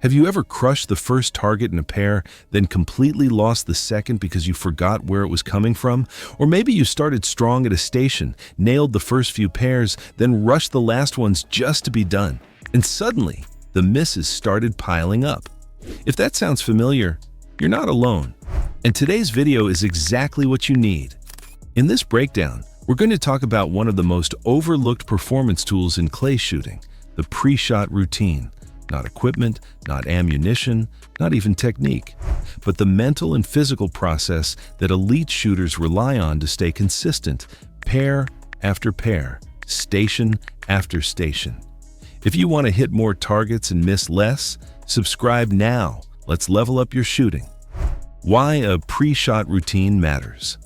Have you ever crushed the first target in a pair, then completely lost the second because you forgot where it was coming from? Or maybe you started strong at a station, nailed the first few pairs, then rushed the last ones just to be done. And suddenly, the misses started piling up. If that sounds familiar, you're not alone. And today's video is exactly what you need. In this breakdown, we're going to talk about one of the most overlooked performance tools in clay shooting, the pre-shot routine. Not equipment, not ammunition, not even technique, but the mental and physical process that elite shooters rely on to stay consistent, pair after pair, station after station. If you want to hit more targets and miss less, subscribe now. Let's level up your shooting. Why a pre-shot routine matters.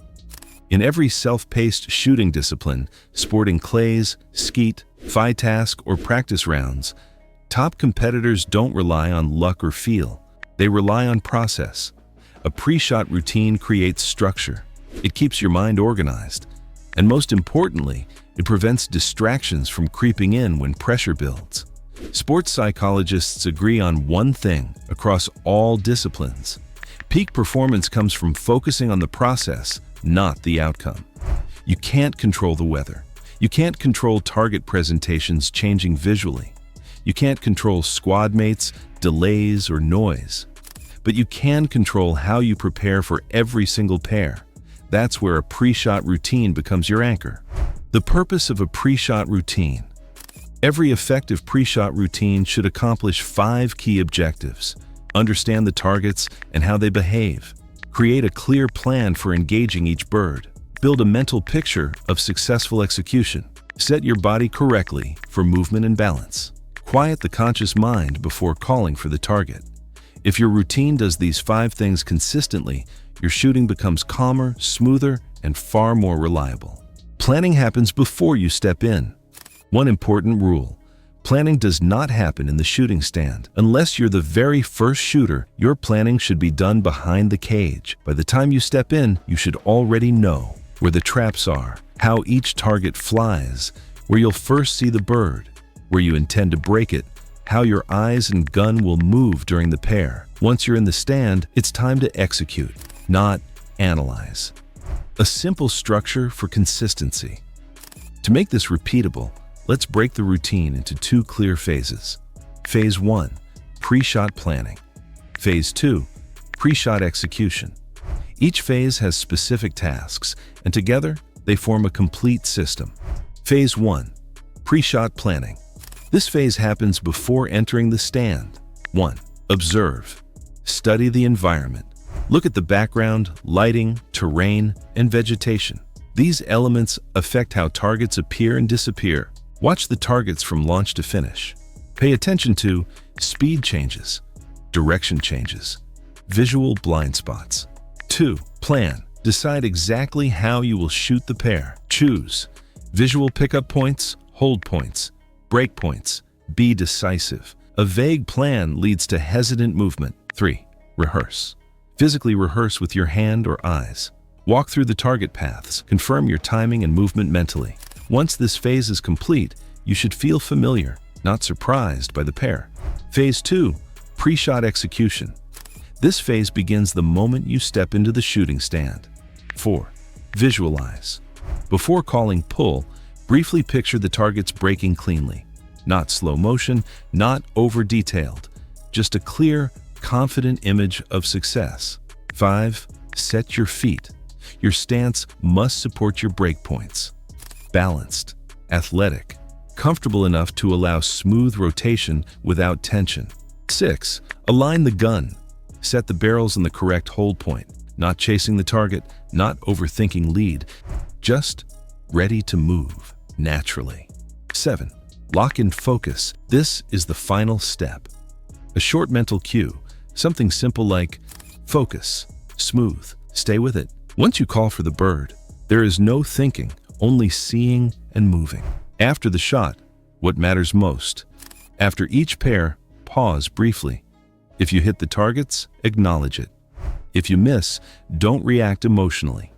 In every self-paced shooting discipline, sporting clays, skeet, FITASC, or practice rounds, top competitors don't rely on luck or feel. They rely on process. A pre-shot routine creates structure. It keeps your mind organized. And most importantly, it prevents distractions from creeping in when pressure builds. Sports psychologists agree on one thing across all disciplines. Peak performance comes from focusing on the process, not the outcome. You can't control the weather. You can't control target presentations changing visually. You can't control squad mates, delays, or noise. But you can control how you prepare for every single pair. That's where a pre-shot routine becomes your anchor. The purpose of a pre-shot routine. Every effective pre-shot routine should accomplish 5 key objectives. Understand the targets and how they behave. Create a clear plan for engaging each bird. Build a mental picture of successful execution. Set your body correctly for movement and balance. Quiet the conscious mind before calling for the target. If your routine does these 5 things consistently, your shooting becomes calmer, smoother, and far more reliable. Planning happens before you step in. One important rule: planning does not happen in the shooting stand. Unless you're the very first shooter, your planning should be done behind the cage. By the time you step in, you should already know where the traps are, how each target flies, where you'll first see the bird, where you intend to break it, how your eyes and gun will move during the pair. Once you're in the stand, it's time to execute, not analyze. A simple structure for consistency. To make this repeatable, let's break the routine into 2 clear phases. Phase 1, pre-shot planning. Phase 2, pre-shot execution. Each phase has specific tasks, and together they form a complete system. Phase 1, pre-shot planning. This phase happens before entering the stand. 1. Observe. Study the environment. Look at the background, lighting, terrain, and vegetation. These elements affect how targets appear and disappear. Watch the targets from launch to finish. Pay attention to speed changes, direction changes, visual blind spots. 2. Plan. Decide exactly how you will shoot the pair. Choose visual pickup points, hold points, break points. Be decisive. A vague plan leads to hesitant movement. 3. Rehearse. Physically rehearse with your hand or eyes. Walk through the target paths. Confirm your timing and movement mentally. Once this phase is complete, you should feel familiar, not surprised by the pair. Phase 2, pre-shot execution. This phase begins the moment you step into the shooting stand. 4. Visualize. Before calling pull, briefly picture the targets breaking cleanly. Not slow motion, not over-detailed. Just a clear, confident image of success. 5. Set your feet. Your stance must support your break points. Balanced, athletic, comfortable enough to allow smooth rotation without tension. 6. Align the gun. Set the barrels in the correct hold point. Not chasing the target, not overthinking lead. Just ready to move naturally. 7. Lock in focus. This is the final step. A short mental cue, something simple like focus, smooth, stay with it. Once you call for the bird, there is no thinking, only seeing and moving. After the shot, what matters most? After each pair, pause briefly. If you hit the targets, acknowledge it. If you miss, don't react emotionally.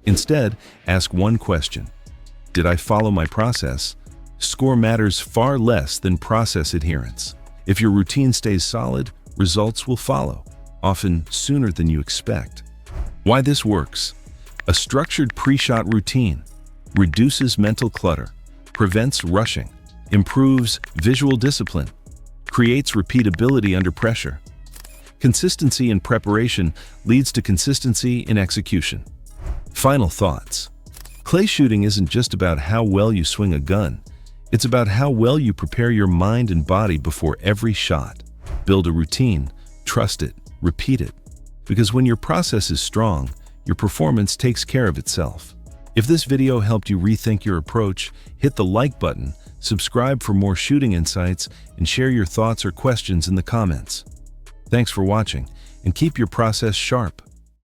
Instead, ask one question. Did I follow my process? Score matters far less than process adherence. If your routine stays solid, results will follow, often sooner than you expect. Why this works? A structured pre-shot routine reduces mental clutter, prevents rushing, improves visual discipline, creates repeatability under pressure. Consistency in preparation leads to consistency in execution. Final thoughts. Clay shooting isn't just about how well you swing a gun. It's about how well you prepare your mind and body before every shot. Build a routine, trust it, repeat it. Because when your process is strong, your performance takes care of itself. If this video helped you rethink your approach, hit the like button, subscribe for more shooting insights, and share your thoughts or questions in the comments. Thanks for watching, and keep your process sharp.